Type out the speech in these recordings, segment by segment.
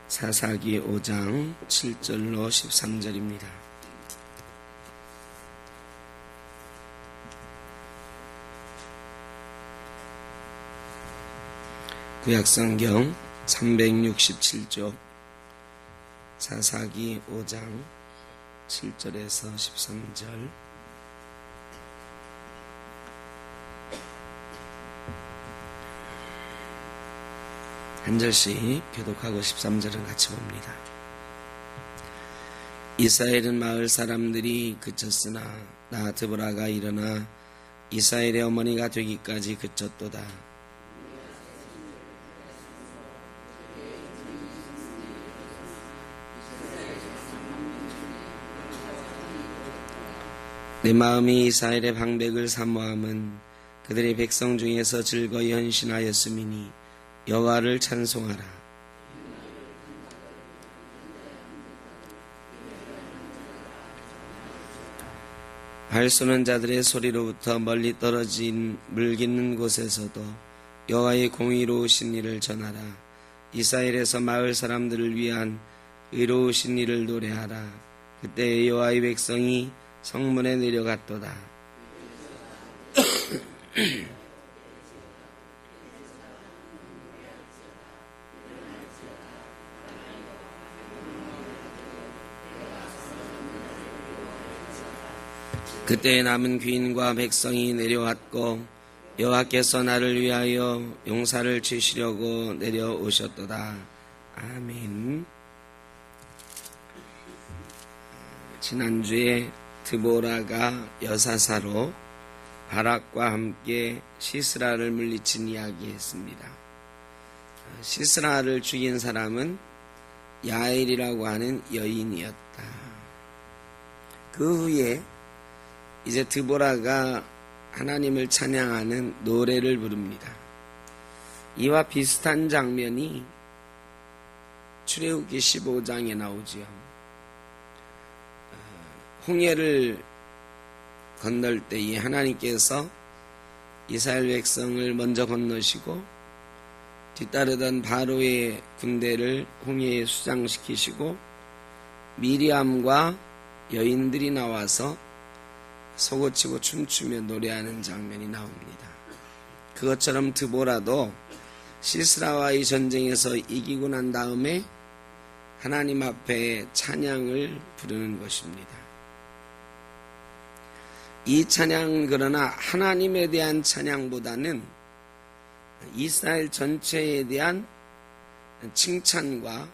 사사기 5장 7절로 13절입니다. 구약성경 367쪽 사사기 5장 7절에서 13절. 한 절씩 교독하고 13절은 같이 봅니다. 이스라엘은 마을 사람들이 그쳤으나 나 드보라가 일어나 이스라엘의 어머니가 되기까지 그쳤도다. 내 마음이 이스라엘의 방백을 사모함은 그들의 백성 중에서 즐거이 헌신하였음이니 여호와를 찬송하라. 발 쏘는 자들의 소리로부터 멀리 떨어진 물 깃는 곳에서도 여호와의 공의로우신 일을 전하라. 이스라엘에서 마을 사람들을 위한 의로우신 일을 노래하라. 그때 여호와의 백성이 성문에 내려갔도다. 그때 남은 귀인과 백성이 내려왔고 여호와께서 나를 위하여 용사를 치시려고 내려오셨도다. 아멘. 지난주에 드보라가 여사사로 바락과 함께 시스라를 물리친 이야기했습니다. 시스라를 죽인 사람은 야엘이라고 하는 여인이었다. 그 후에 이제 드보라가 하나님을 찬양하는 노래를 부릅니다. 이와 비슷한 장면이 출애굽기 15장에 나오지요. 홍해를 건널 때에 하나님께서 이스라엘 백성을 먼저 건너시고 뒤따르던 바로의 군대를 홍해에 수장시키시고 미리암과 여인들이 나와서 소고치고 춤추며 노래하는 장면이 나옵니다. 그것처럼 드보라도 시스라와의 전쟁에서 이기고 난 다음에 하나님 앞에 찬양을 부르는 것입니다. 이 찬양은 그러나 하나님에 대한 찬양보다는 이스라엘 전체에 대한 칭찬과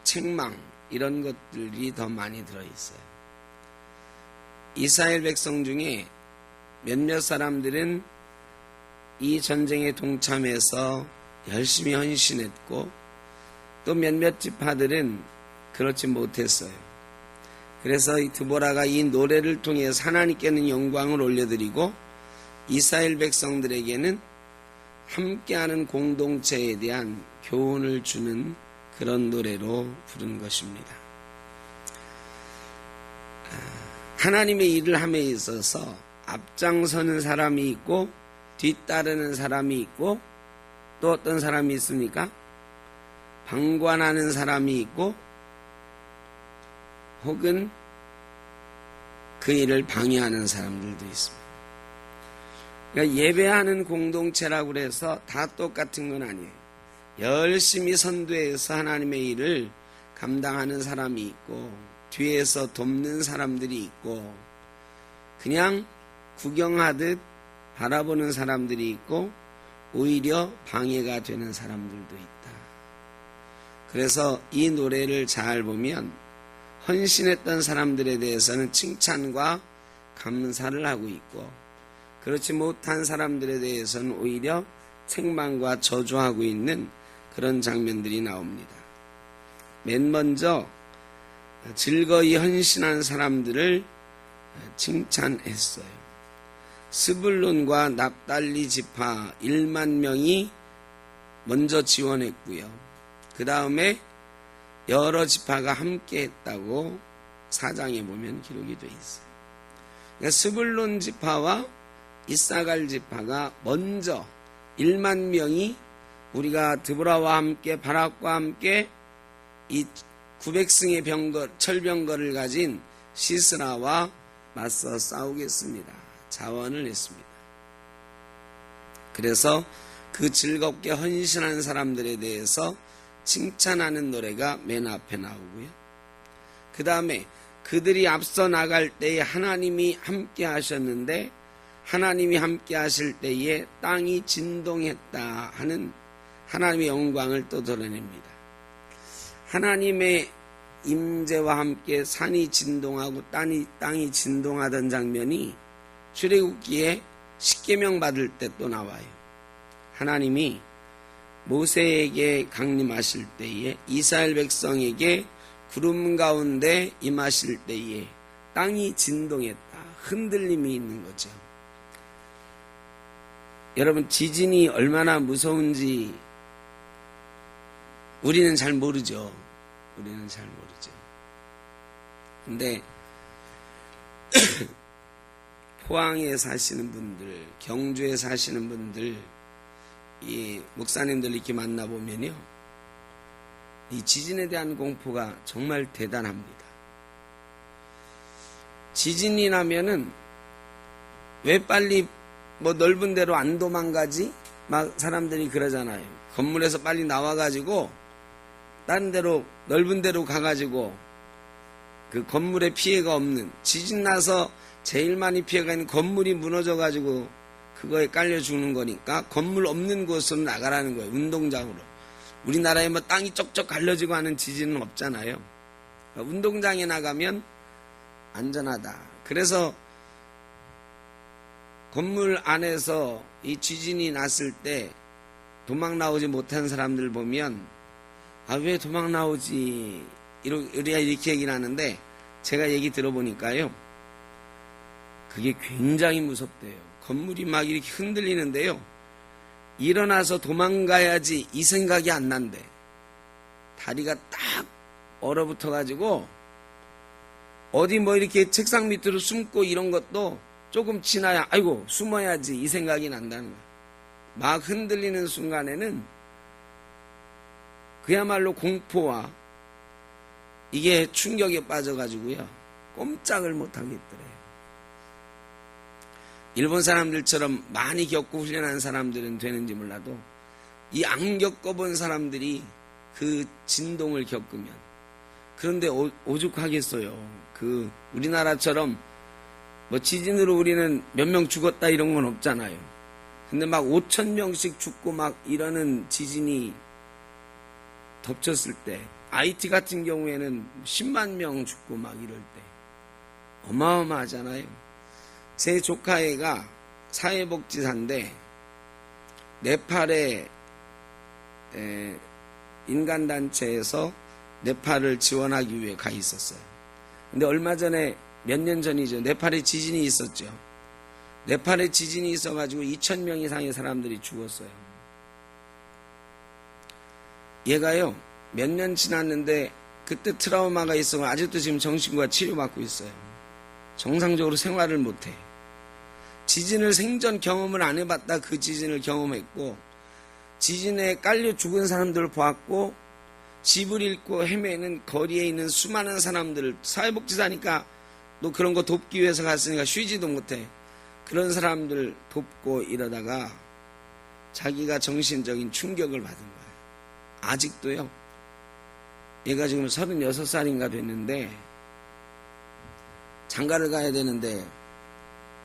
책망 이런 것들이 더 많이 들어있어요. 이스라엘 백성 중에 몇몇 사람들은 이 전쟁에 동참해서 열심히 헌신했고 또 몇몇 지파들은 그렇지 못했어요. 그래서 이 드보라가 이 노래를 통해서 하나님께는 영광을 올려드리고 이스라엘 백성들에게는 함께하는 공동체에 대한 교훈을 주는 그런 노래로 부른 것입니다. 하나님의 일을 함에 있어서 앞장서는 사람이 있고 뒤따르는 사람이 있고 또 어떤 사람이 있습니까? 방관하는 사람이 있고 혹은 그 일을 방해하는 사람들도 있습니다. 그러니까 예배하는 공동체라고 해서 다 똑같은 건 아니에요. 열심히 선도해서 하나님의 일을 감당하는 사람이 있고 뒤에서 돕는 사람들이 있고 그냥 구경하듯 바라보는 사람들이 있고 오히려 방해가 되는 사람들도 있다. 그래서 이 노래를 잘 보면 헌신했던 사람들에 대해서는 칭찬과 감사를 하고 있고 그렇지 못한 사람들에 대해서는 오히려 책망과 저주하고 있는 그런 장면들이 나옵니다. 맨 먼저 즐거이 헌신한 사람들을 칭찬했어요. 스불론과 납달리 지파 1만 명이 먼저 지원했고요. 그 다음에 여러 지파가 함께 했다고 사장에 보면 기록이 되어 있어요. 그러니까 스불론 지파와 이사갈 지파가 먼저 1만 명이 우리가 드보라와 함께 바락과 함께 이 900승의 철병거를 가진 시스라와 맞서 싸우겠습니다. 자원을 냈습니다. 그래서 그 즐겁게 헌신하는 사람들에 대해서 칭찬하는 노래가 맨 앞에 나오고요. 그 다음에 그들이 앞서 나갈 때에 하나님이 함께 하셨는데 하나님이 함께 하실 때에 땅이 진동했다 하는 하나님의 영광을 또 드러냅니다. 하나님의 임재와 함께 산이 진동하고 땅이 진동하던 장면이 출애굽기에 십계명 받을 때 또 나와요. 하나님이 모세에게 강림하실 때에 이스라엘 백성에게 구름 가운데 임하실 때에 땅이 진동했다. 흔들림이 있는 거죠. 여러분, 지진이 얼마나 무서운지 우리는 잘 모르죠. 근데 포항에 사시는 분들, 경주에 사시는 분들, 이 목사님들 이렇게 만나보면요, 이 지진에 대한 공포가 정말 대단합니다. 지진이 나면은 왜 빨리 넓은 데로 안 도망가지? 막 사람들이 그러잖아요. 건물에서 빨리 나와가지고 다른 데로, 넓은 데로 가가지고 그 건물에 피해가 없는, 지진 나서 제일 많이 피해가 있는 건물이 무너져가지고 그거에 깔려 죽는 거니까 건물 없는 곳으로 나가라는 거예요. 운동장으로. 우리나라에 뭐 땅이 쩍쩍 갈려지고 하는 지진은 없잖아요. 운동장에 나가면 안전하다. 그래서 건물 안에서 이 지진이 났을 때 도망 나오지 못한 사람들 보면 왜 도망 나오지? 이렇게 얘기를 하는데 제가 얘기 들어보니까요. 그게 굉장히 무섭대요. 건물이 막 이렇게 흔들리는데요. 일어나서 도망가야지 이 생각이 안 난대. 다리가 딱 얼어붙어가지고 어디 뭐 이렇게 책상 밑으로 숨고 이런 것도 조금 지나야 아이고 숨어야지 이 생각이 난다는 거예요. 막 흔들리는 순간에는 그야말로 공포와 이게 충격에 빠져가지고요. 꼼짝을 못하겠더래요. 일본 사람들처럼 많이 겪고 훈련한 사람들은 되는지 몰라도 이 안 겪어본 사람들이 그 진동을 겪으면 그런데 오죽하겠어요. 우리나라처럼 뭐 지진으로 우리는 몇 명 죽었다 이런 건 없잖아요. 근데 막 5,000명씩 죽고 막 이러는 지진이 덮쳤을 때 IT 같은 경우에는 10만 명 죽고 막 이럴 때 어마어마하잖아요. 제 조카애가 사회복지사인데 네팔의 인간단체에서 네팔을 지원하기 위해 가 있었어요. 근데 얼마 전에 몇 년 전이죠. 네팔에 지진이 있었죠. 네팔에 지진이 있어가지고 2,000명 이상의 사람들이 죽었어요. 얘가요, 몇 년 지났는데 그때 트라우마가 있어서 아직도 지금 정신과 치료받고 있어요. 정상적으로 생활을 못해. 지진을 생전 경험을 안 해봤다 그 지진을 경험했고, 지진에 깔려 죽은 사람들을 보았고, 집을 잃고 헤매는 거리에 있는 수많은 사람들을, 사회복지사니까 너 그런 거 돕기 위해서 갔으니까 쉬지도 못해. 그런 사람들 돕고 이러다가 자기가 정신적인 충격을 받은 거예요. 아직도요. 얘가 지금 36살인가 됐는데 장가를 가야 되는데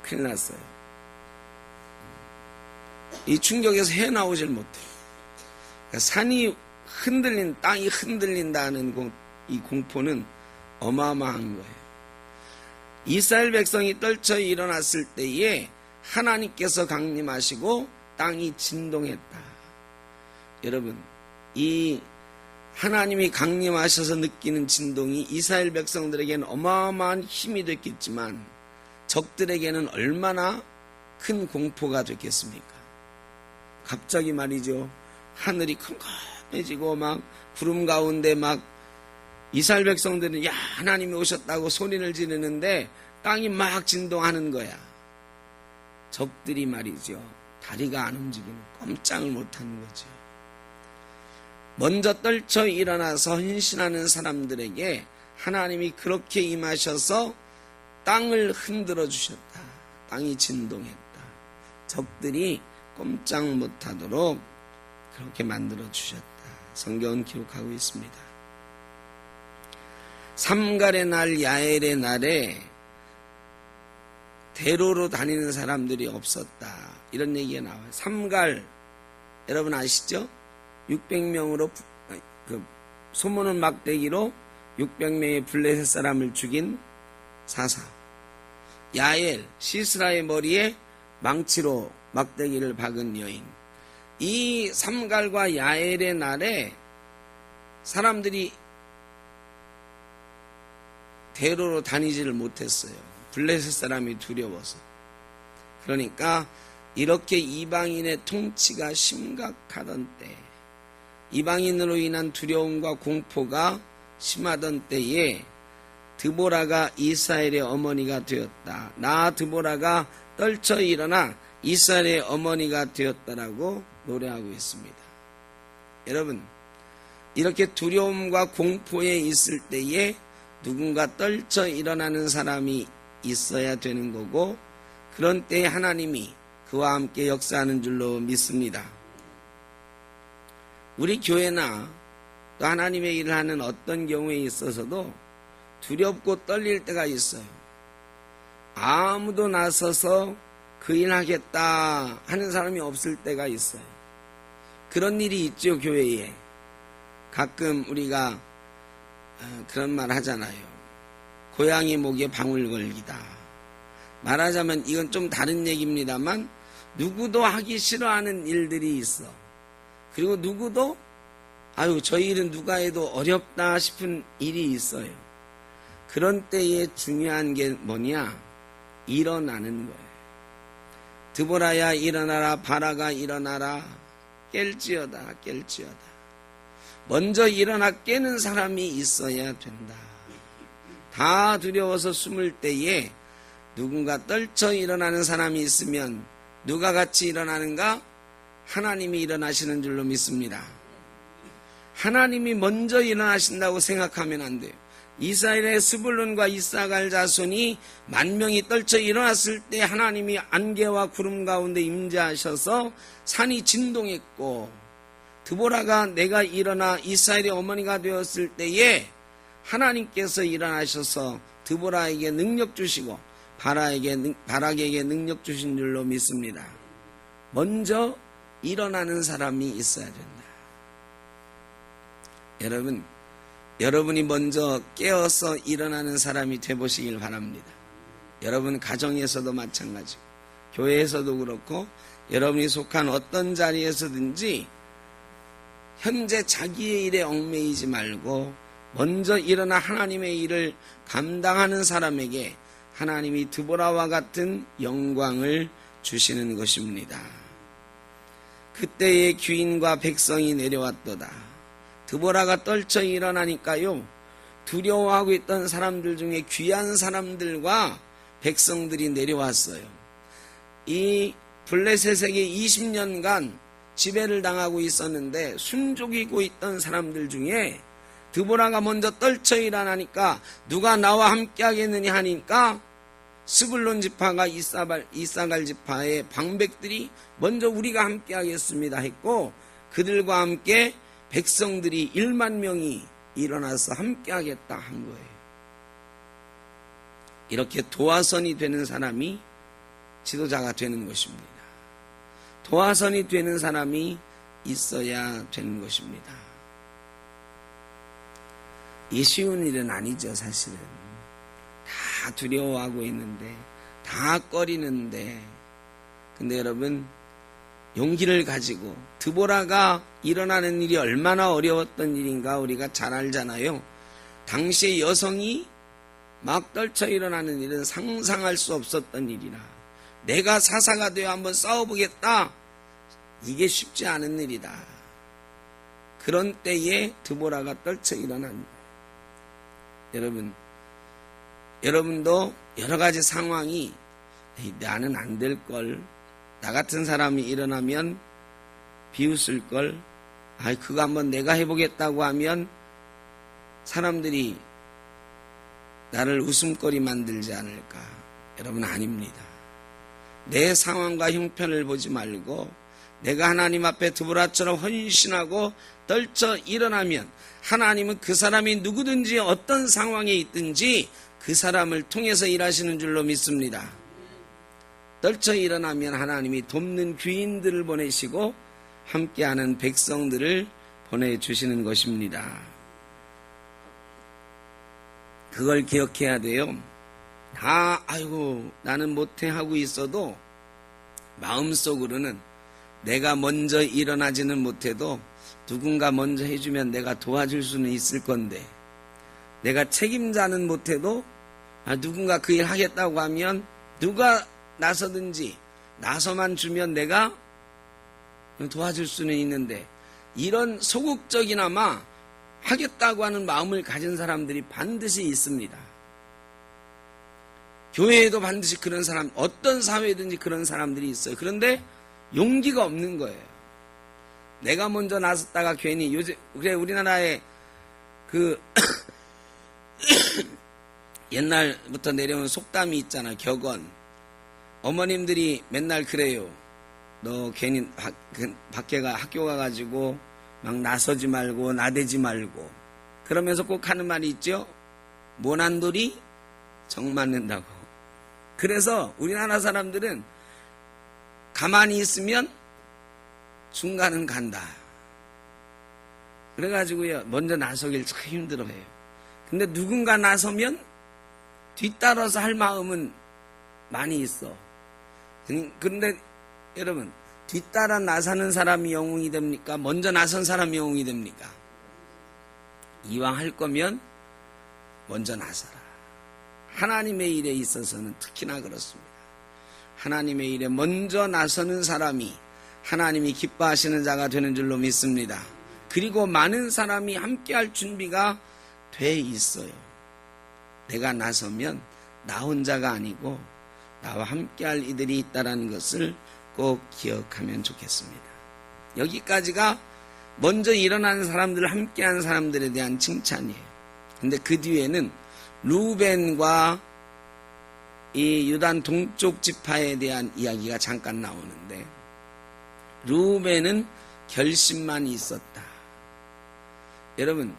큰일 났어요. 이 충격에서 헤어나오질 못해요. 그러니까 산이 흔들린, 땅이 흔들린다는 이 공포는 어마어마한 거예요. 이스라엘 백성이 떨쳐 일어났을 때에 하나님께서 강림하시고 땅이 진동했다. 여러분, 이 하나님이 강림하셔서 느끼는 진동이 이스라엘 백성들에게는 어마어마한 힘이 됐겠지만 적들에게는 얼마나 큰 공포가 됐겠습니까? 갑자기 말이죠. 하늘이 컴컴해지고 막 구름 가운데 막 이스라엘 백성들은 야 하나님이 오셨다고 소리를 지르는데 땅이 막 진동하는 거야. 적들이 말이죠. 다리가 안 움직이는 꼼짝을 못하는 거죠. 먼저 떨쳐 일어나서 헌신하는 사람들에게 하나님이 그렇게 임하셔서 땅을 흔들어 주셨다. 땅이 진동했다. 적들이 꼼짝 못하도록 그렇게 만들어 주셨다. 성경은 기록하고 있습니다. 삼갈의 날, 야엘의 날에 대로로 다니는 사람들이 없었다. 이런 얘기가 나와요. 삼갈, 여러분 아시죠? 600명으로 소모는 막대기로 600명의 블레셋 사람을 죽인 사사. 야엘, 시스라의 머리에 망치로 막대기를 박은 여인. 이 삼갈과 야엘의 날에 사람들이 대로로 다니지를 못했어요. 블레셋 사람이 두려워서. 그러니까 이렇게 이방인의 통치가 심각하던 때, 이방인으로 인한 두려움과 공포가 심하던 때에 드보라가 이스라엘의 어머니가 되었다. 나 드보라가 떨쳐 일어나 이스라엘의 어머니가 되었다라고 노래하고 있습니다. 여러분, 이렇게 두려움과 공포에 있을 때에 누군가 떨쳐 일어나는 사람이 있어야 되는 거고, 그런 때에 하나님이 그와 함께 역사하는 줄로 믿습니다. 우리 교회나 또 하나님의 일을 하는 어떤 경우에 있어서도 두렵고 떨릴 때가 있어요. 아무도 나서서 그 일 하겠다 하는 사람이 없을 때가 있어요. 그런 일이 있죠, 교회에. 가끔 우리가 그런 말 하잖아요. 고양이 목에 방울 걸기다. 말하자면 이건 좀 다른 얘기입니다만, 누구도 하기 싫어하는 일들이 있어. 그리고 누구도 저 일은 누가 해도 어렵다 싶은 일이 있어요. 그런 때에 중요한 게 뭐냐? 일어나는 거예요. 드보라야 일어나라, 바라가 일어나라, 깰지어다, 깰지어다. 먼저 일어나 깨는 사람이 있어야 된다. 다 두려워서 숨을 때에 누군가 떨쳐 일어나는 사람이 있으면 누가 같이 일어나는가? 하나님이 일어나시는 줄로 믿습니다. 하나님이 먼저 일어나신다고 생각하면 안 돼요. 이스라엘의 스불론과 이사갈 자손이 10,000명이 떨쳐 일어났을 때 하나님이 안개와 구름 가운데 임재하셔서 산이 진동했고, 드보라가 내가 일어나 이스라엘의 어머니가 되었을 때에 하나님께서 일어나셔서 드보라에게 능력 주시고 바락에게 능력 주신 줄로 믿습니다. 먼저 일어나는 사람이 있어야 된다. 여러분이 먼저 깨어서 일어나는 사람이 되보시길 바랍니다. 여러분 가정에서도 마찬가지고 교회에서도 그렇고 여러분이 속한 어떤 자리에서든지 현재 자기의 일에 얽매이지 말고 먼저 일어나 하나님의 일을 감당하는 사람에게 하나님이 드보라와 같은 영광을 주시는 것입니다. 그때의 귀인과 백성이 내려왔도다. 드보라가 떨쳐 일어나니까요, 두려워하고 있던 사람들 중에 귀한 사람들과 백성들이 내려왔어요. 이 블레셋에게 20년간 지배를 당하고 있었는데 순종이고 있던 사람들 중에 드보라가 먼저 떨쳐 일어나니까 누가 나와 함께 하겠느냐 하니까 스불론 지파가 이사갈 지파의 방백들이 먼저 우리가 함께 하겠습니다 했고, 그들과 함께 백성들이 10,000명이 일어나서 함께 하겠다 한 거예요. 이렇게 도화선이 되는 사람이 지도자가 되는 것입니다. 도화선이 되는 사람이 있어야 되는 것입니다. 이 쉬운 일은 아니죠, 사실은. 다 두려워하고 있는데, 다 꺼리는데. 근데 여러분, 용기를 가지고 드보라가 일어나는 일이 얼마나 어려웠던 일인가 우리가 잘 알잖아요. 당시에 여성이 막 떨쳐 일어나는 일은 상상할 수 없었던 일이라, 내가 사사가 되어 한번 싸워보겠다, 이게 쉽지 않은 일이다. 그런 때에 드보라가 떨쳐 일어난 거예요. 여러분도 여러 가지 상황이 나는 안 될 걸, 나 같은 사람이 일어나면 비웃을 걸, 그거 한번 내가 해보겠다고 하면 사람들이 나를 웃음거리 만들지 않을까? 여러분, 아닙니다. 내 상황과 형편을 보지 말고 내가 하나님 앞에 드보라처럼 헌신하고 떨쳐 일어나면 하나님은 그 사람이 누구든지 어떤 상황에 있든지 그 사람을 통해서 일하시는 줄로 믿습니다. 떨쳐 일어나면 하나님이 돕는 귀인들을 보내시고 함께하는 백성들을 보내주시는 것입니다. 그걸 기억해야 돼요. 나는 못해 하고 있어도 마음속으로는 내가 먼저 일어나지는 못해도 누군가 먼저 해주면 내가 도와줄 수는 있을 건데, 내가 책임자는 못해도 누군가 그 일 하겠다고 하면 누가 나서든지 나서만 주면 내가 도와줄 수는 있는데, 이런 소극적이나마 하겠다고 하는 마음을 가진 사람들이 반드시 있습니다. 교회에도 반드시 그런 사람, 어떤 사회든지 그런 사람들이 있어요. 그런데 용기가 없는 거예요. 내가 먼저 나섰다가 괜히 그래 우리나라에 옛날부터 내려온 속담이 있잖아. 격언. 어머님들이 맨날 그래요. 너 괜히 밖에 학교 가가지고 막 나서지 말고 나대지 말고. 그러면서 꼭 하는 말이 있죠. 모난 돌이 정 맞는다고. 그래서 우리나라 사람들은 가만히 있으면 중간은 간다. 그래가지고요, 먼저 나서길 참 힘들어해요. 근데 누군가 나서면 뒤따라서 할 마음은 많이 있어. 그런데 여러분, 뒤따라 나서는 사람이 영웅이 됩니까? 먼저 나선 사람이 영웅이 됩니까? 이왕 할 거면 먼저 나서라. 하나님의 일에 있어서는 특히나 그렇습니다. 하나님의 일에 먼저 나서는 사람이 하나님이 기뻐하시는 자가 되는 줄로 믿습니다. 그리고 많은 사람이 함께할 준비가 돼 있어요. 내가 나서면 나 혼자가 아니고 나와 함께할 이들이 있다는 것을 꼭 기억하면 좋겠습니다. 여기까지가 먼저 일어나는 사람들, 함께하는 사람들에 대한 칭찬이에요. 근데 그 뒤에는 루벤과 이 유단 동쪽 지파에 대한 이야기가 잠깐 나오는데, 루벤은 결심만 있었다. 여러분,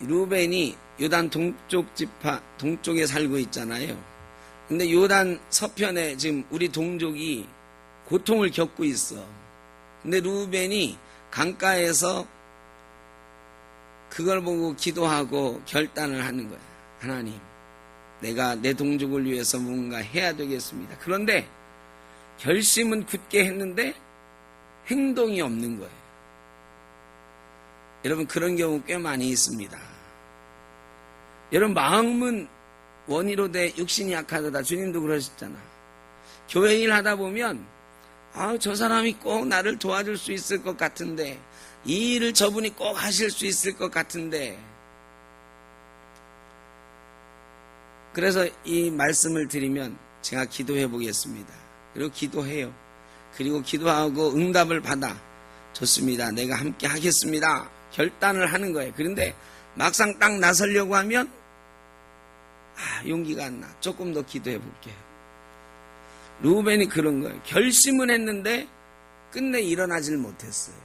루벤이 요단 동쪽 지파, 동쪽에 살고 있잖아요. 근데 요단 서편에 지금 우리 동족이 고통을 겪고 있어. 근데 루벤이 강가에서 그걸 보고 기도하고 결단을 하는 거야. 하나님, 내가 내 동족을 위해서 뭔가 해야 되겠습니다. 그런데 결심은 굳게 했는데 행동이 없는 거예요. 여러분, 그런 경우 꽤 많이 있습니다. 여러분, 마음은 원이로 돼 육신이 약하다. 주님도 그러셨잖아. 교회 일 하다 보면 저 사람이 꼭 나를 도와줄 수 있을 것 같은데, 이 일을 저분이 꼭 하실 수 있을 것 같은데. 그래서 이 말씀을 드리면 제가 기도해 보겠습니다. 그리고 기도해요. 그리고 기도하고 응답을 받아. 좋습니다. 내가 함께 하겠습니다. 결단을 하는 거예요. 그런데 막상 딱 나서려고 하면 용기가 안 나. 조금 더 기도해 볼게요. 루벤이 그런 거예요. 결심은 했는데 끝내 일어나질 못했어요.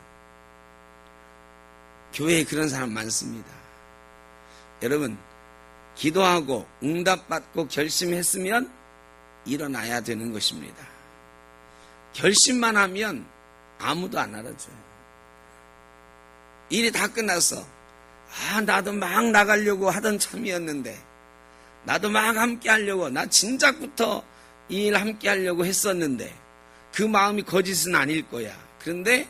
교회에 그런 사람 많습니다. 여러분, 기도하고 응답받고 결심했으면 일어나야 되는 것입니다. 결심만 하면 아무도 안 알아줘요. 일이 다 끝났어. 나도 막 나가려고 하던 참이었는데, 나도 막 함께 하려고, 나 진작부터 이 일 함께 하려고 했었는데, 그 마음이 거짓은 아닐 거야. 그런데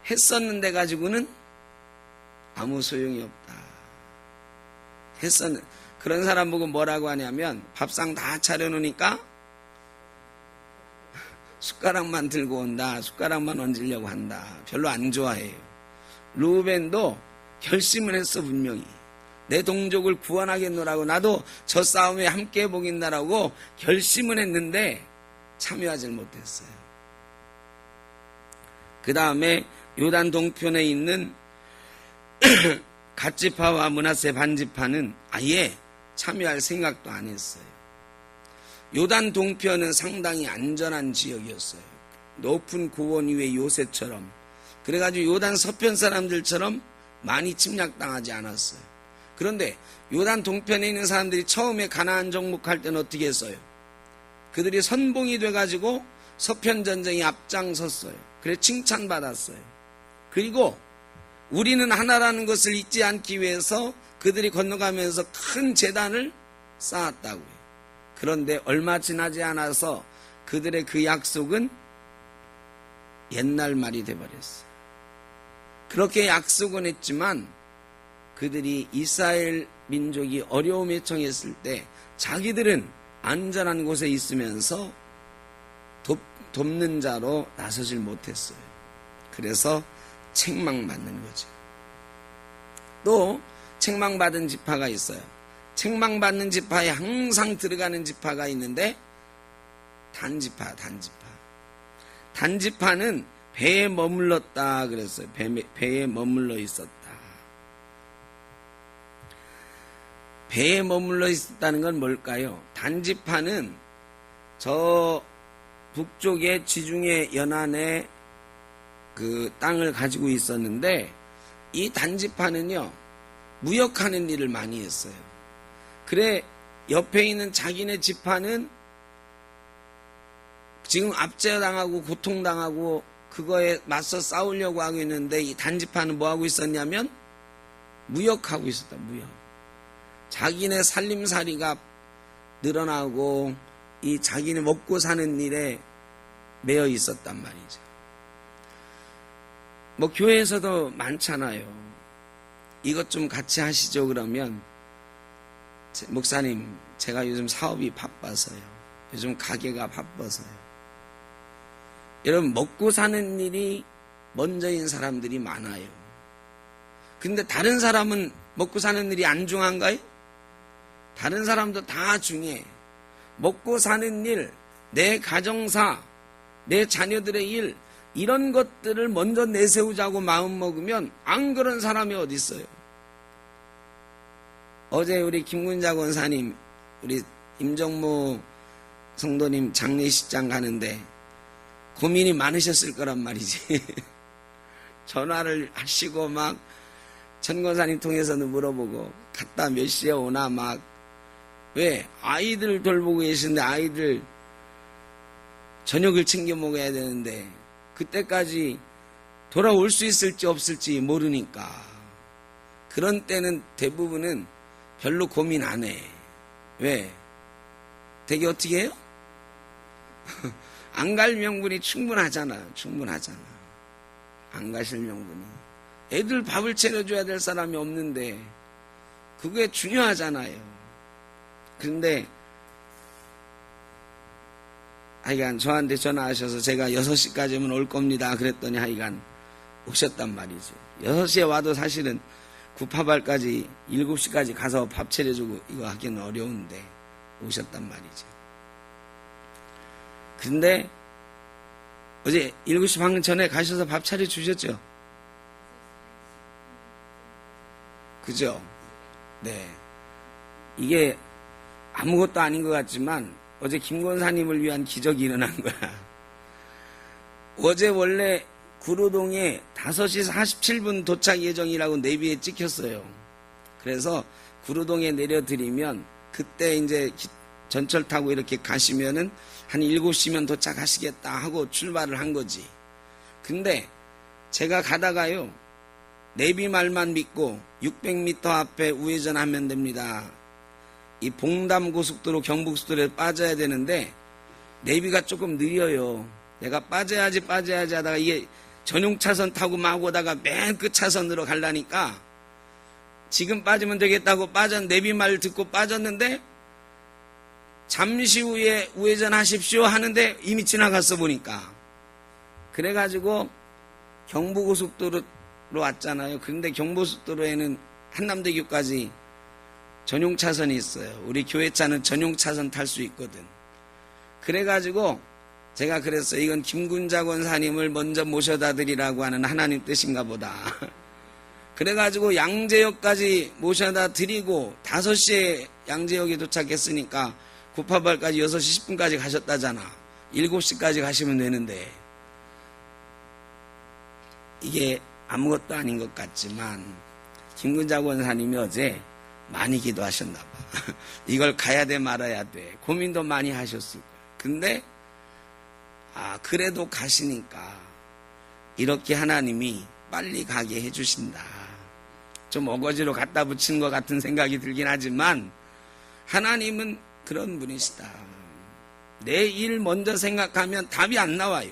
했었는데 가지고는 아무 소용이 없다. 그런 사람 보고 뭐라고 하냐면, 밥상 다 차려놓으니까 숟가락만 들고 온다. 숟가락만 얹으려고 한다. 별로 안 좋아해요. 루벤도 결심을 했어. 분명히 내 동족을 구원하겠노라고, 나도 저 싸움에 함께 해보겠나라고 결심을 했는데 참여하지 못했어요. 그 다음에 요단 동편에 있는 갓지파와 므낫세 반지파는 아예 참여할 생각도 안 했어요. 요단 동편은 상당히 안전한 지역이었어요. 높은 고원 위의 요새처럼. 그래가지고 요단 서편 사람들처럼 많이 침략당하지 않았어요. 그런데 요단 동편에 있는 사람들이 처음에 가나안 정복할 때는 어떻게 했어요? 그들이 선봉이 돼가지고 서편 전쟁에 앞장섰어요. 그래 칭찬받았어요. 그리고 우리는 하나라는 것을 잊지 않기 위해서 그들이 건너가면서 큰 제단을 쌓았다고요. 그런데 얼마 지나지 않아서 그들의 그 약속은 옛날 말이 돼버렸어요. 그렇게 약속은 했지만 그들이 이스라엘 민족이 어려움에 처했을 때 자기들은 안전한 곳에 있으면서 돕는 자로 나서질 못했어요. 그래서 책망받는 거죠. 또 책망받은 지파가 있어요. 책망받는 지파에 항상 들어가는 지파가 있는데 단지파. 단지파는 배에 머물렀다 그랬어요. 배에 머물러 있었다. 배에 머물러 있었다는 건 뭘까요? 단지파는 저 북쪽의 지중해 연안에 그 땅을 가지고 있었는데 이 단지파는요 무역하는 일을 많이 했어요. 그래 옆에 있는 자기네 지파는 지금 압제당하고 고통당하고 그거에 맞서 싸우려고 하고 있는데 이 단지파는 뭐하고 있었냐면 무역하고 있었다. 무역. 자기네 살림살이가 늘어나고 이 자기네 먹고 사는 일에 매여 있었단 말이죠. 뭐 교회에서도 많잖아요. 이것 좀 같이 하시죠. 그러면 목사님 제가 요즘 사업이 바빠서요. 요즘 가게가 바빠서요. 여러분 먹고 사는 일이 먼저인 사람들이 많아요. 근데 다른 사람은 먹고 사는 일이 안 중요한가요? 다른 사람도 다 중요해. 먹고 사는 일, 내 가정사, 내 자녀들의 일 이런 것들을 먼저 내세우자고 마음먹으면 안 그런 사람이 어디 있어요. 어제 우리 김군자 권사님 우리 임정모 성도님 장례식장 가는데 고민이 많으셨을 거란 말이지. 전화를 하시고 막 전 권사님 통해서는 물어보고 갔다 몇 시에 오나 막 왜? 아이들 돌보고 계시는데 아이들 저녁을 챙겨 먹어야 되는데 그때까지 돌아올 수 있을지 없을지 모르니까 그런 때는 대부분은 별로 고민 안 해. 왜? 되게 어떻게 해요? 안 갈 명분이 충분하잖아. 안 가실 명분이. 애들 밥을 차려줘야 될 사람이 없는데 그게 중요하잖아요. 그런데 하여간 저한테 전화하셔서 제가 6시까지면 올 겁니다. 그랬더니 하여간 오셨단 말이죠. 6시에 와도 사실은 구파발까지 7시까지 가서 밥 차려주고 이거 하기는 어려운데 오셨단 말이죠. 근데 어제 7시 반 전에 가셔서 밥 차려주셨죠? 그죠? 네. 이게 아무것도 아닌 것 같지만 어제 김권사님을 위한 기적이 일어난 거야. 어제 원래 구로동에 5시 47분 도착 예정이라고 내비에 찍혔어요. 그래서 구로동에 내려드리면 그때 이제 전철 타고 이렇게 가시면은 한 7시면 도착하시겠다 하고 출발을 한 거지. 근데 제가 가다가요. 내비 말만 믿고 600m 앞에 우회전하면 됩니다. 이 봉담 고속도로 경북수도로에 빠져야 되는데 내비가 조금 느려요. 내가 빠져야지 하다가 이게 전용 차선 타고 막 오다가 맨 끝 차선으로 가려니까 지금 빠지면 되겠다고 내비 말 듣고 빠졌는데 잠시 후에 우회전하십시오 하는데 이미 지나갔어 보니까. 그래가지고 경부고속도로 왔잖아요. 그런데 경부고속도로에는 한남대교까지 전용 차선이 있어요. 우리 교회 차는 전용 차선 탈 수 있거든. 그래가지고 제가 그랬어요. 이건 김군자 권사님을 먼저 모셔다 드리라고 하는 하나님 뜻인가 보다. 그래가지고 양재역까지 모셔다 드리고 5시에 양재역에 도착했으니까 구파발까지 6시 10분까지 가셨다잖아. 7시까지 가시면 되는데 이게 아무것도 아닌 것 같지만 김군자 권사님이 어제 많이 기도하셨나 봐. 이걸 가야 돼 말아야 돼 고민도 많이 하셨을 거야. 근데 그래도 가시니까 이렇게 하나님이 빨리 가게 해주신다. 좀 어거지로 갖다 붙인 것 같은 생각이 들긴 하지만 하나님은 그런 분이시다. 내 일 먼저 생각하면 답이 안 나와요.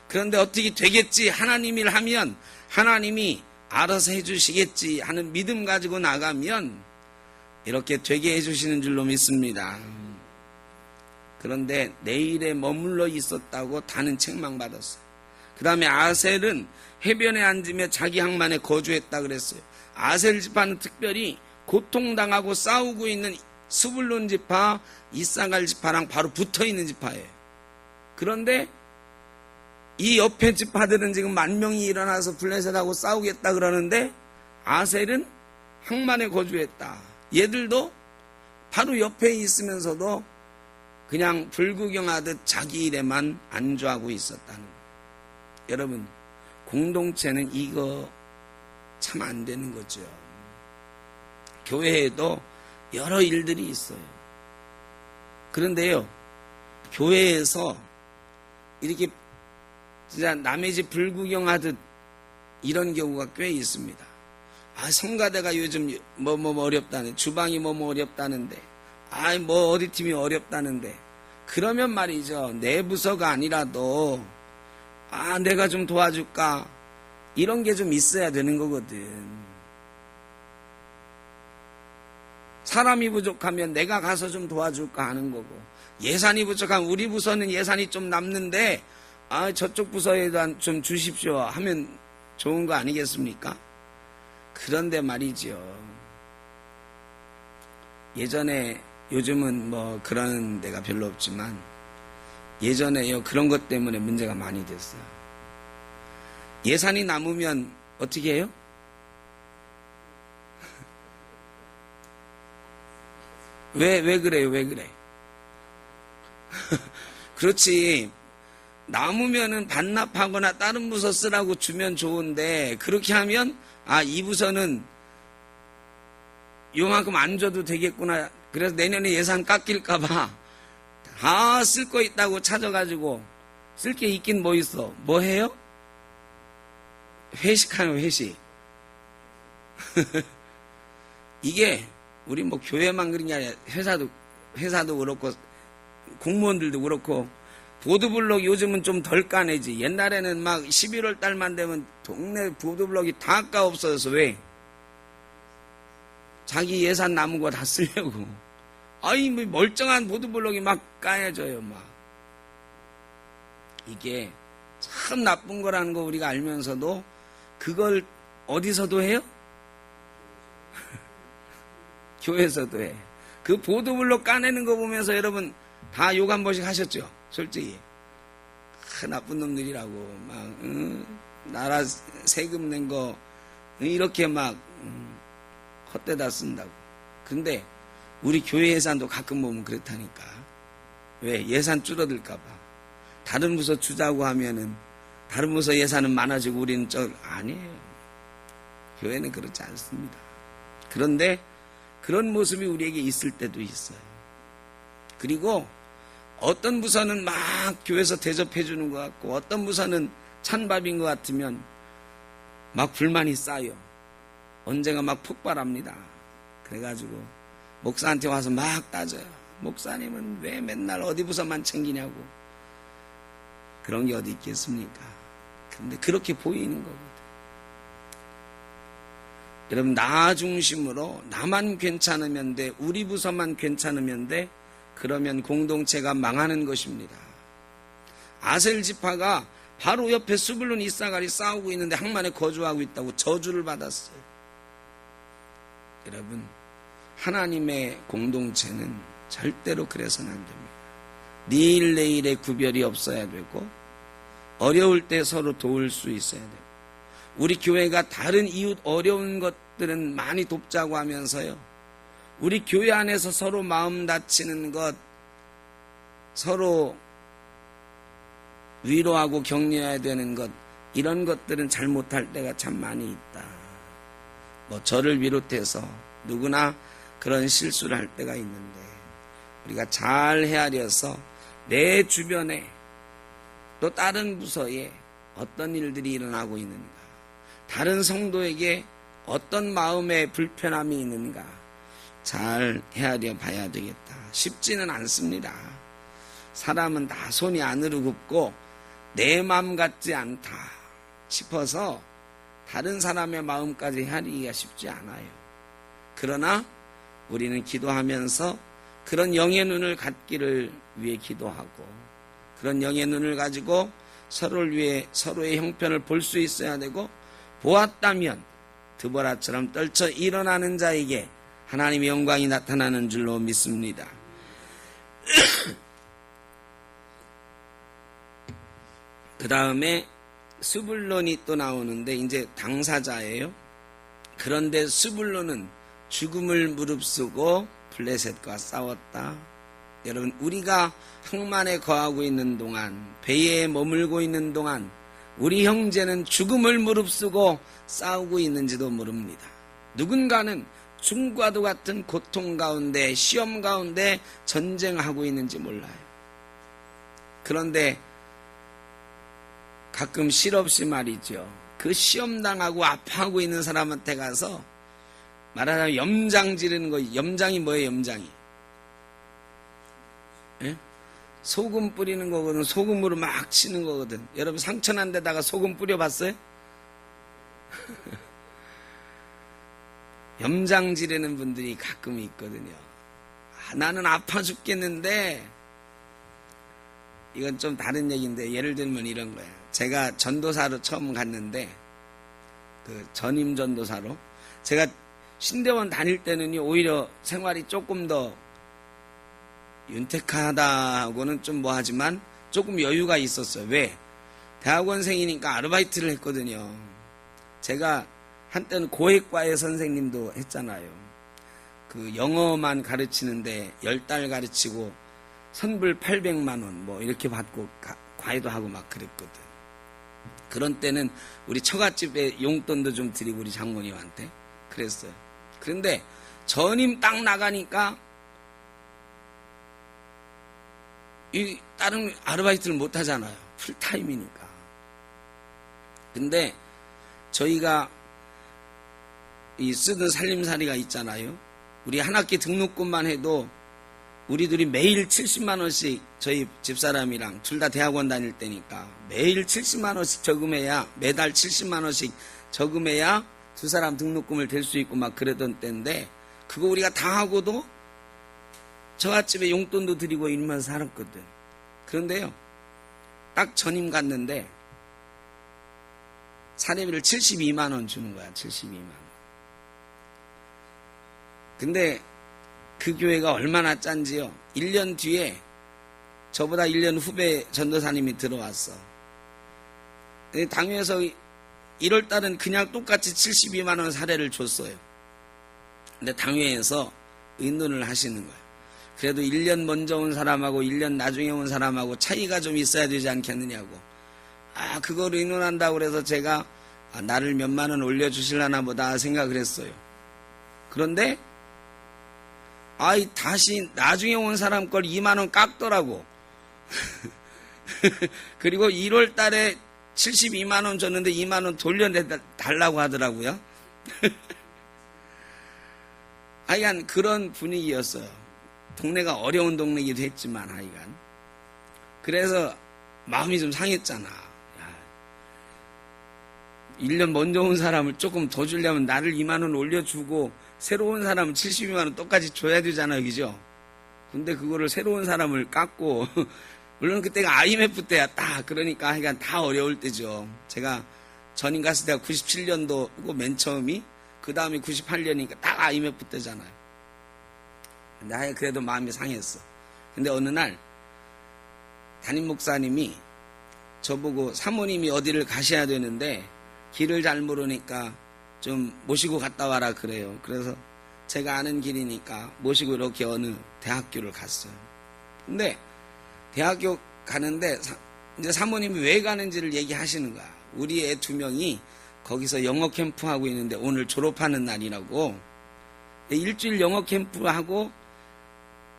그런데 어떻게 되겠지 하나님 일 하면 하나님이 알아서 해주시겠지 하는 믿음 가지고 나가면 이렇게 되게 해주시는 줄로 믿습니다. 그런데 내일에 머물러 있었다고 다는 책망받았어요. 그 다음에 아셀은 해변에 앉으며 자기 항만에 거주했다 그랬어요. 아셀 지파는 특별히 고통당하고 싸우고 있는 스불론 지파, 이사갈 지파랑 바로 붙어있는 지파예요. 그런데 이 옆에 지파들은 지금 10,000명이 일어나서 블레셋하고 싸우겠다 그러는데 아셀은 항만에 거주했다. 얘들도 바로 옆에 있으면서도 그냥 불구경하듯 자기 일에만 안주하고 있었다는 거예요. 여러분, 공동체는 이거 참 안 되는 거죠. 교회에도 여러 일들이 있어요. 그런데요, 교회에서 이렇게 진짜 남의 집 불구경하듯 이런 경우가 꽤 있습니다. 성가대가 요즘 뭐 어렵다네. 주방이 뭐 어렵다는데. 뭐 어디 팀이 어렵다는데. 그러면 말이죠. 내 부서가 아니라도 내가 좀 도와줄까? 이런 게 좀 있어야 되는 거거든. 사람이 부족하면 내가 가서 좀 도와줄까 하는 거고, 예산이 부족하면 우리 부서는 예산이 좀 남는데 저쪽 부서에다 좀 주십시오 하면 좋은 거 아니겠습니까? 그런데 말이죠. 예전에, 요즘은 뭐 그런 데가 별로 없지만 예전에요, 그런 것 때문에 문제가 많이 됐어요. 예산이 남으면 어떻게 해요? 왜 그래요? 왜 그래? 그렇지. 남으면은 반납하거나 다른 부서 쓰라고 주면 좋은데, 그렇게 하면 이 부서는 요만큼 안 줘도 되겠구나. 그래서 내년에 예산 깎일까봐 다 쓸 거 있다고 찾아가지고, 쓸 게 있긴 뭐 있어? 뭐 해요? 회식하는 회식. 이게 우리 뭐 교회만 그런 게 아니라 회사도 그렇고 공무원들도 그렇고, 보도블록 요즘은 좀 덜 까내지. 옛날에는 막 11월 달만 되면 동네 보도블록이 다 까 없어져서. 왜? 자기 예산 남은 거 다 쓰려고. 뭐 멀쩡한 보도블록이 막 까여져요, 막. 이게 참 나쁜 거라는 거 우리가 알면서도 그걸 어디서도 해요? 교회에서도 해. 그 보도블록 까내는 거 보면서 여러분 다 욕 한 번씩 하셨죠? 솔직히. 나쁜 놈들이라고. 나라 세금 낸 거 이렇게 막 헛되다 쓴다고. 근데 우리 교회 예산도 가끔 보면 그렇다니까. 왜? 예산 줄어들까봐. 다른 부서 주자고 하면은 다른 부서 예산은 많아지고 우리는 아니에요. 교회는 그렇지 않습니다. 그런데 그런 모습이 우리에게 있을 때도 있어요. 그리고 어떤 부서는 막 교회에서 대접해 주는 것 같고, 어떤 부서는 찬밥인 것 같으면 막 불만이 쌓여. 언젠가 막 폭발합니다. 그래가지고 목사한테 와서 막 따져요. 목사님은 왜 맨날 어디 부서만 챙기냐고. 그런 게 어디 있겠습니까? 근데 그렇게 보이는 거거든. 여러분, 나 중심으로 나만 괜찮으면 돼, 우리 부서만 괜찮으면 돼, 그러면 공동체가 망하는 것입니다. 아셀 지파가 바로 옆에 스불론 이사갈이 싸우고 있는데 항만에 거주하고 있다고 저주를 받았어요. 여러분, 하나님의 공동체는 절대로 그래서는 안 됩니다. 니일 내일의 구별이 없어야 되고 어려울 때 서로 도울 수 있어야 되고 우리 교회가 다른 이웃 어려운 것들은 많이 돕자고 하면서요. 우리 교회 안에서 서로 마음 다치는 것, 서로 위로하고 격려해야 되는 것, 이런 것들은 잘못할 때가 참 많이 있다. 뭐 저를 비롯해서 누구나 그런 실수를 할 때가 있는데 우리가 잘 헤아려서 내 주변에 또 다른 부서에 어떤 일들이 일어나고 있는가, 다른 성도에게 어떤 마음의 불편함이 있는가 잘 헤아려 봐야 되겠다. 쉽지는 않습니다. 사람은 다 손이 안으로 굽고 내 마음 같지 않다 싶어서 다른 사람의 마음까지 헤아리기가 쉽지 않아요. 그러나 우리는 기도하면서 그런 영의 눈을 갖기를 위해 기도하고 그런 영의 눈을 가지고 서로를 위해 서로의 형편을 볼 수 있어야 되고 보았다면 드보라처럼 떨쳐 일어나는 자에게 하나님의 영광이 나타나는 줄로 믿습니다. 그 다음에 스불론이 또 나오는데 이제 당사자예요. 그런데 스불론은 죽음을 무릅쓰고 블레셋과 싸웠다. 여러분, 우리가 항만에 거하고 있는 동안, 배에 머물고 있는 동안 우리 형제는 죽음을 무릅쓰고 싸우고 있는지도 모릅니다. 누군가는 죽음과도 같은 고통 가운데, 시험 가운데 전쟁하고 있는지 몰라요. 그런데 가끔 실없이 말이죠. 그 시험당하고 아파하고 있는 사람한테 가서 말하자면 염장 지르는 거. 염장이 뭐예요? 염장이 예? 소금 뿌리는 거거든. 소금으로 막 치는 거거든. 여러분 상처난 데다가 소금 뿌려봤어요? 염장 지르는 분들이 가끔 있거든요. 나는 아파 죽겠는데, 이건 좀 다른 얘기인데 예를 들면 이런 거예요. 제가 전도사로 처음 갔는데, 그 전임 전도사로 제가 신대원 다닐 때는요, 오히려 생활이 조금 더 윤택하다고는 좀 뭐하지만 조금 여유가 있었어요. 왜? 대학원생이니까 아르바이트를 했거든요. 제가 한때는 고액과의 선생님도 했잖아요. 그 영어만 가르치는데 10달 가르치고 선불 800만 원 뭐 이렇게 받고 과외도 하고 막 그랬거든. 그런 때는 우리 처갓집에 용돈도 좀 드리고 우리 장모님한테 그랬어요. 그런데 전임 딱 나가니까 이 다른 아르바이트를 못 하잖아요. 풀타임이니까. 근데 저희가 이 쓰던 살림살이가 있잖아요. 우리 한 학기 등록금만 해도 우리들이 매일 70만 원씩 저희 집사람이랑 둘 다 대학원 다닐 때니까 매일 70만 원씩 저금해야 매달 70만 원씩 저금해야 두 사람 등록금을 댈 수 있고 막 그러던 때인데 그거 우리가 다 하고도 저갓집에 용돈도 드리고 이러면서 살았거든. 그런데요, 딱 전임 갔는데 사례비를 72만 원 주는 거야. 72만 원. 근데 그 교회가 얼마나 짠지요. 1년 뒤에 저보다 1년 후배 전도사님이 들어왔어. 당회에서 1월 달은 그냥 똑같이 72만 원 사례를 줬어요. 근데 당회에서 의논을 하시는 거예요. 그래도 1년 먼저 온 사람하고 1년 나중에 온 사람하고 차이가 좀 있어야 되지 않겠느냐고. 그걸 의논한다고 그래서 제가 나를 몇만 원 올려주실라나 보다 생각을 했어요. 그런데 다시 나중에 온 사람 걸 2만 원 깎더라고. 그리고 1월 달에 72만 원 줬는데 2만 원 돌려달라고 하더라고요. 하여간 그런 분위기였어요. 동네가 어려운 동네이기도 했지만 하여간. 그래서 마음이 좀 상했잖아. 1년 먼저 온 사람을 조금 더 주려면 나를 2만 원 올려주고 새로운 사람은 72만 원 똑같이 줘야 되잖아요. 그죠? 근데 그거를 새로운 사람을 깎고 물론 그때가 IMF 때야 딱. 그러니까 하여간 다 어려울 때죠. 제가 전임 갔을 때가 97년도고 맨 처음이 그 다음에 98년이니까 딱 IMF 때잖아요. 근데 하여간 그래도 마음이 상했어. 근데 어느 날 담임 목사님이 저보고 사모님이 어디를 가셔야 되는데 길을 잘 모르니까 좀 모시고 갔다 와라 그래요. 그래서 제가 아는 길이니까 모시고 이렇게 어느 대학교를 갔어요. 근데 대학교 가는데 이제 사모님이 왜 가는지를 얘기하시는 거야. 우리 애 2명이 거기서 영어 캠프 하고 있는데 오늘 졸업하는 날이라고. 일주일 영어 캠프 하고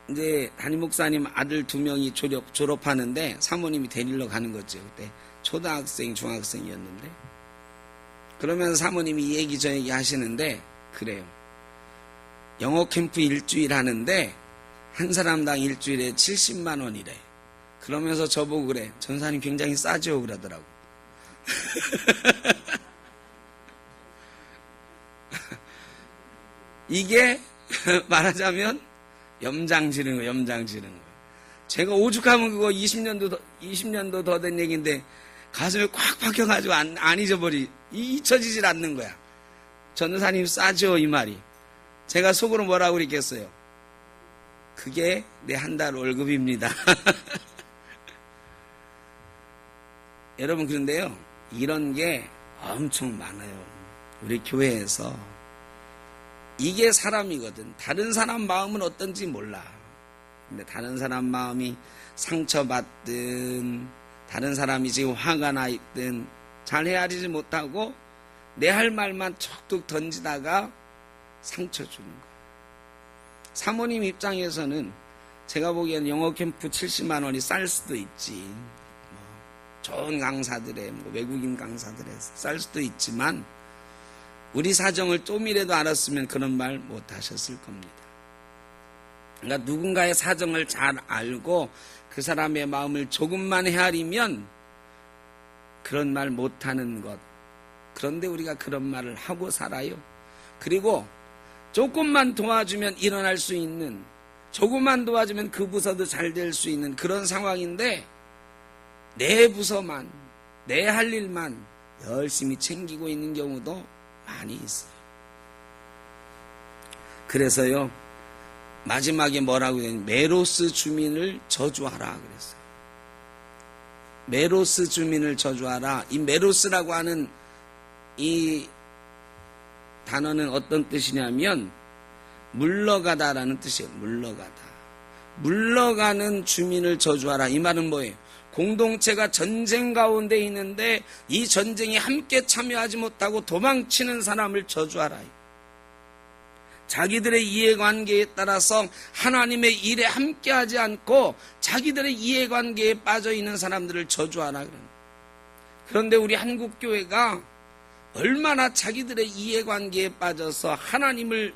이제 담임 목사님 아들 2명이 졸업하는데 사모님이 데리러 가는 거죠. 그때 초등학생, 중학생이었는데. 그러면서 사모님이 이 얘기 저 얘기 하시는데 그래요. 영어 캠프 일주일 하는데 한 사람당 일주일에 70만 원이래. 그러면서 저보고 그래. 전사님 굉장히 싸죠 그러더라고. 이게 말하자면 염장 지르는 거예요. 염장 지르는 거예요. 제가 오죽하면 그거 20년도 더 된 얘기인데 가슴에 꽉 박혀가지고 안 잊혀지질 않는 거야. 전도사님 싸죠 이 말이. 제가 속으로 뭐라고 그랬겠어요. 그게 내 한 달 월급입니다. 여러분 그런데요. 이런 게 엄청 많아요. 우리 교회에서. 이게 사람이거든. 다른 사람 마음은 어떤지 몰라. 근데 다른 사람 마음이 상처받든 다른 사람이 지금 화가 나 있든 잘 헤아리지 못하고 내 할 말만 척툭 던지다가 상처 주는 거야. 사모님 입장에서는 제가 보기에는 영어 캠프 70만 원이 쌀 수도 있지. 좋은 강사들의 외국인 강사들의 쌀 수도 있지만 우리 사정을 좀이라도 알았으면 그런 말 못 하셨을 겁니다. 그러니까 누군가의 사정을 잘 알고 그 사람의 마음을 조금만 헤아리면 그런 말 못하는 것. 그런데 우리가 그런 말을 하고 살아요. 그리고 조금만 도와주면 일어날 수 있는, 조금만 도와주면 그 부서도 잘 될 수 있는 그런 상황인데 내 부서만, 내 할 일만 열심히 챙기고 있는 경우도 많이 있어요. 그래서요, 마지막에 뭐라고 했냐면 메로스 주민을 저주하라 그랬어요. 메로스 주민을 저주하라. 이 메로스라고 하는 이 단어는 어떤 뜻이냐면 물러가다라는 뜻이에요. 물러가다. 물러가는 주민을 저주하라. 이 말은 뭐예요? 공동체가 전쟁 가운데 있는데 이 전쟁에 함께 참여하지 못하고 도망치는 사람을 저주하라. 자기들의 이해관계에 따라서 하나님의 일에 함께하지 않고 자기들의 이해관계에 빠져있는 사람들을 저주하라. 그런데 우리 한국교회가 얼마나 자기들의 이해관계에 빠져서 하나님을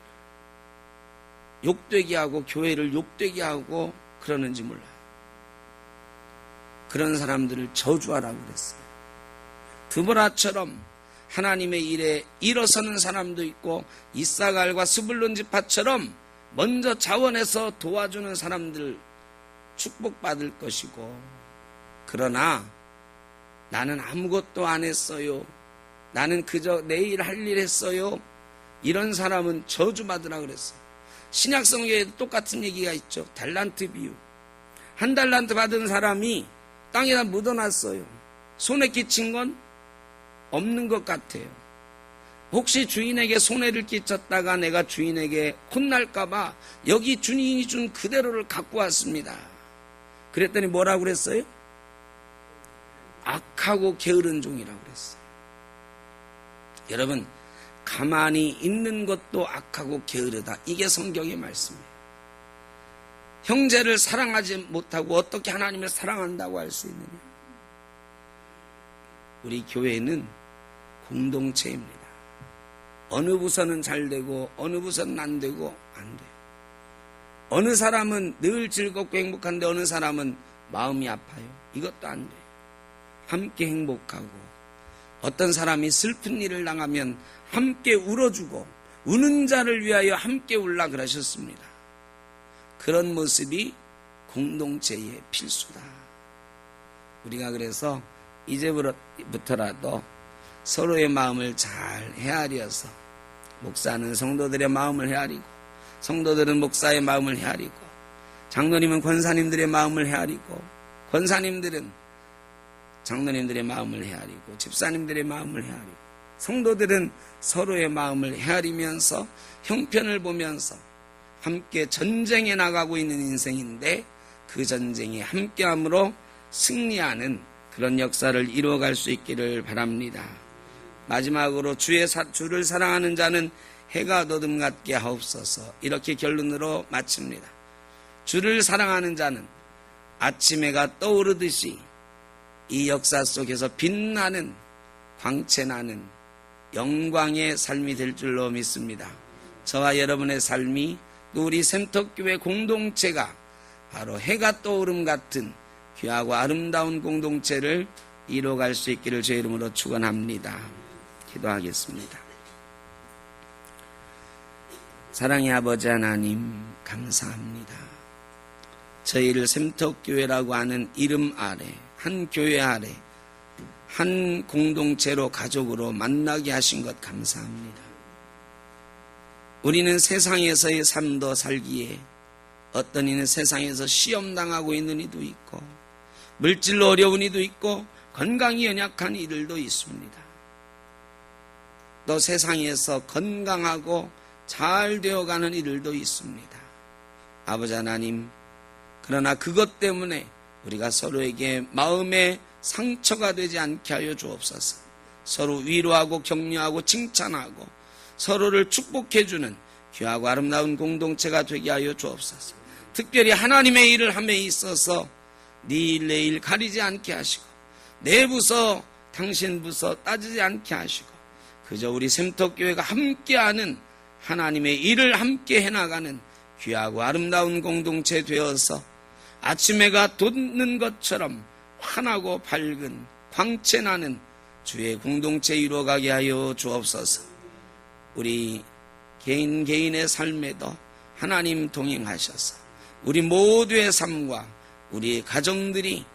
욕되게 하고 교회를 욕되게 하고 그러는지 몰라요. 그런 사람들을 저주하라고 그랬어요. 드보라처럼 하나님의 일에 일어서는 사람도 있고 이사갈과 스불론 지파처럼 먼저 자원해서 도와주는 사람들 축복받을 것이고, 그러나 나는 아무것도 안 했어요, 나는 그저 내일 할 일 했어요, 이런 사람은 저주받으라 그랬어요. 신약 성경에도 똑같은 얘기가 있죠. 달란트 비유. 한 달란트 받은 사람이 땅에다 묻어놨어요. 손에 끼친 건 없는 것 같아요. 혹시 주인에게 손해를 끼쳤다가 내가 주인에게 혼날까봐 여기 주인이 준 그대로를 갖고 왔습니다. 그랬더니 뭐라고 그랬어요? 악하고 게으른 종이라고 그랬어요. 여러분, 가만히 있는 것도 악하고 게으르다. 이게 성경의 말씀이에요. 형제를 사랑하지 못하고 어떻게 하나님을 사랑한다고 할 수 있느냐? 우리 교회는 공동체입니다. 어느 부서는 잘 되고 어느 부서는 안 되고 안 돼요. 어느 사람은 늘 즐겁고 행복한데 어느 사람은 마음이 아파요. 이것도 안 돼요. 함께 행복하고, 어떤 사람이 슬픈 일을 당하면 함께 울어주고 우는 자를 위하여 함께 울라 그러셨습니다. 그런 모습이 공동체의 필수다. 우리가 그래서 이제부터라도 서로의 마음을 잘 헤아려서, 목사는 성도들의 마음을 헤아리고 성도들은 목사의 마음을 헤아리고 장로님은 권사님들의 마음을 헤아리고 권사님들은 장로님들의 마음을 헤아리고 집사님들의 마음을 헤아리고 성도들은 서로의 마음을 헤아리면서 형편을 보면서 함께 전쟁에 나가고 있는 인생인데 그 전쟁에 함께함으로 승리하는 그런 역사를 이루어갈 수 있기를 바랍니다. 마지막으로 주를 사랑하는 자는 해가 너듬 같게 하옵소서. 이렇게 결론으로 마칩니다. 주를 사랑하는 자는 아침 해가 떠오르듯이 이 역사 속에서 빛나는 광채나는 영광의 삶이 될 줄로 믿습니다. 저와 여러분의 삶이 또 우리 샘터교회 공동체가 바로 해가 떠오름 같은 귀하고 아름다운 공동체를 이루어갈 수 있기를 주의 이름으로 축원합니다. 기도하겠습니다. 사랑의 아버지 하나님 감사합니다. 저희를 샘터교회라고 하는 이름 아래 한 교회 아래 한 공동체로 가족으로 만나게 하신 것 감사합니다. 우리는 세상에서의 삶도 살기에 어떤 이는 세상에서 시험당하고 있는 이도 있고 물질로 어려운 이도 있고 건강이 연약한 이들도 있습니다. 또 세상에서 건강하고 잘 되어가는 이들도 있습니다. 아버지 하나님, 그러나 그것 때문에 우리가 서로에게 마음의 상처가 되지 않게 하여 주옵소서. 서로 위로하고 격려하고 칭찬하고 서로를 축복해주는 귀하고 아름다운 공동체가 되게 하여 주옵소서. 특별히 하나님의 일을 함에 있어서 네 일 내 일 가리지 않게 하시고 내 부서 당신 부서 따지지 않게 하시고 그저 우리 샘터교회가 함께하는 하나님의 일을 함께 해나가는 귀하고 아름다운 공동체 되어서 아침 해가 돋는 것처럼 환하고 밝은 광채나는 주의 공동체 이루어가게 하여 주옵소서. 우리 개인의 삶에도 하나님 동행하셔서 우리 모두의 삶과 우리 가정들이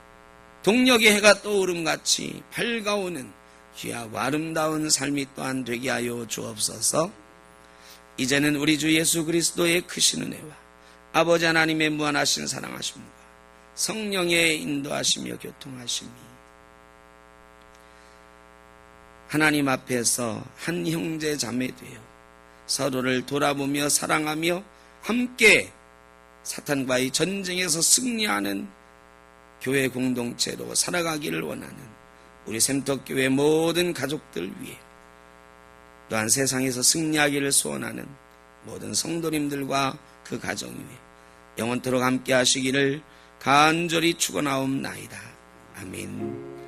동력의 해가 떠오름같이 밝아오는 귀하고 아름다운 삶이 또한 되게 하여 주옵소서. 이제는 우리 주 예수 그리스도의 크신 은혜와 아버지 하나님의 무한하신 사랑하심과 성령의 인도하시며 교통하심이 하나님 앞에서 한 형제 자매 되어 서로를 돌아보며 사랑하며 함께 사탄과의 전쟁에서 승리하는 교회 공동체로 살아가기를 원하는 우리 샘터교회 모든 가족들 위해 또한 세상에서 승리하기를 소원하는 모든 성도님들과 그 가정 위에 영원토록 함께 하시기를 간절히 축원하옵나이다. 아멘.